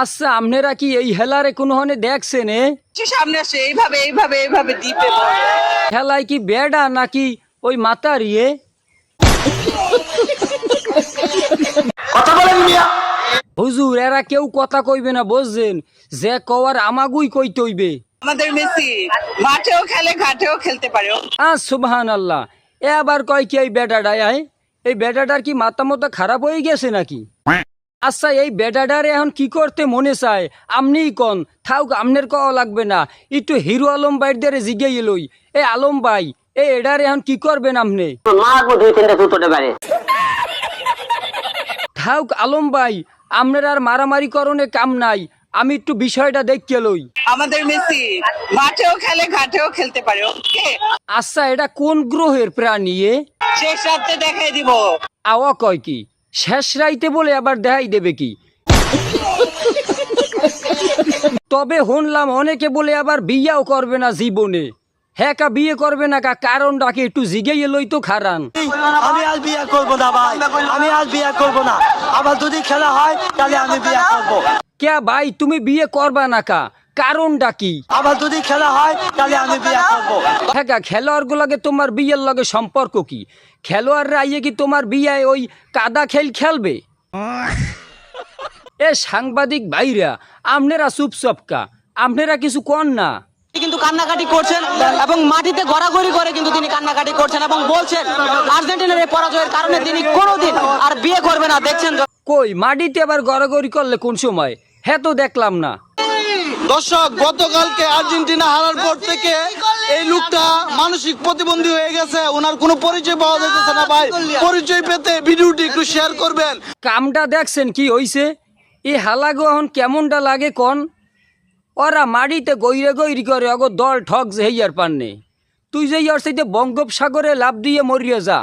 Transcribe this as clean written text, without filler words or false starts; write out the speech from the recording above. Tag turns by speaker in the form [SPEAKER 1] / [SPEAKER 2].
[SPEAKER 1] আচ্ছা আপনারা কি এই হেলারে কোনো হনে দেখছেন?
[SPEAKER 2] সামনে আসে এইভাবে এইভাবে এইভাবে দ্বীপে
[SPEAKER 1] হেলায় কি বেড়া নাকি ওই মাতারিয়ে?
[SPEAKER 3] কথা বলেন মিয়া।
[SPEAKER 1] হুজুর এরা কেউ কথা কইবে না বুঝছেন, যে কওয়ার আমাগুই কইতে হইবে।
[SPEAKER 2] আমাদের মেসি মাঠেও খেলে ঘাটেও খেলতে পারে।
[SPEAKER 1] সুবহানাল্লাহ। এ আবার কয় কি এই বেটাটা এই বেটাটার কি মাথা মতো খারাপ হয়ে গেছে নাকি? আচ্ছা এই বেটাটারে এখন কি করতে মনে চায় আমনিই কন, থাক আমনের কওয়া লাগবে না, একটু হিরো আলম ভাইদের জিজ্ঞাই লই। এ আলম ভাই এডারে এখন কি করবেন আপনি?
[SPEAKER 3] মারবো 2-3টা জুতোতে পারে।
[SPEAKER 1] থাক আলম ভাই আপনার আর মারামারি করণে কাম নাই, আমি একটু বিষয়টা দেখতে লই।
[SPEAKER 2] আমাদের মেসি মাঠেও খেলে ঘাটেও খেলতে পারে। ওকে
[SPEAKER 1] আচ্ছা এটা কোন গ্রহের প্রাণী?
[SPEAKER 2] শেষ রাতে দেখাই দিব।
[SPEAKER 1] আওয়া কয় কি শেষ রাইতে বলে আবার দেখাই দেবে কি? তবে শুনলাম অনেকে বলে আবার বিয়াও করবে না জীবনে। হ্যাঁ কা বিয়ে করবে না কা, কারণটাকে একটু জিগাইয়ে লই তো খারান।
[SPEAKER 4] আমি আজ বিয়ে করবো না ভাই, আমি আজ বিয়ে করবো না। আবার যদি খেলা হয় তাহলে আমি বিয়ে করবো।
[SPEAKER 1] কে ভাই তুমি বিয়ে করবা না কা, কারণটা কি?
[SPEAKER 4] আবার যদি খেলা হয় তাহলে আমি বিয়ে করবো।
[SPEAKER 1] হ্যাঁ কা খেলোয়াড় গুলাকে তোমার বিয়ের লগে সম্পর্ক কি? খেলোয়াড়রা আইয়ে কি তোমার বিয়ায় ওই কাদা খেলবে? এ সাংবাদিক ভাইরা আপনারা চুপচাপকা, আপনারা কিছু কন না।
[SPEAKER 5] কিন্তু কান্নাকাটি করছেন এবং মাটিতে গড়াগড়ি করে কিন্তু তিনি কান্নাকাটি করছেন এবং বলছেন আর্জেন্টিনার এই পরাজয়ের কারণে তিনি কোনোদিন আর বিয়ে করবে না। দেখছেন
[SPEAKER 1] কই মাটিতে আবার গড়াগড়ি করলে কোন সময়? হ্যাঁ তো দেখলাম না।
[SPEAKER 6] দর্শক, গতকালকে আর্জেন্টিনা হারার পর থেকে এই লোকটা মানসিক প্রতিবন্ধী হয়ে গেছে। ওনার কোনো পরিচয় পাওয়া যাচ্ছে না ভাই। পরিচয় পেতে ভিডিওটি একটু শেয়ার করবেন।
[SPEAKER 1] কামটা দেখছেন কি হইছে? এই হালাগো এখন কেমনটা লাগে কন? ওরা মাটিতে গৈরে গৈরি করে অগো দল ঠক যে হইয়ার পাননে। তুই যে ইয়ার সাইতে বঙ্গোপসাগরে লাভ দিয়ে মরিয়া যা।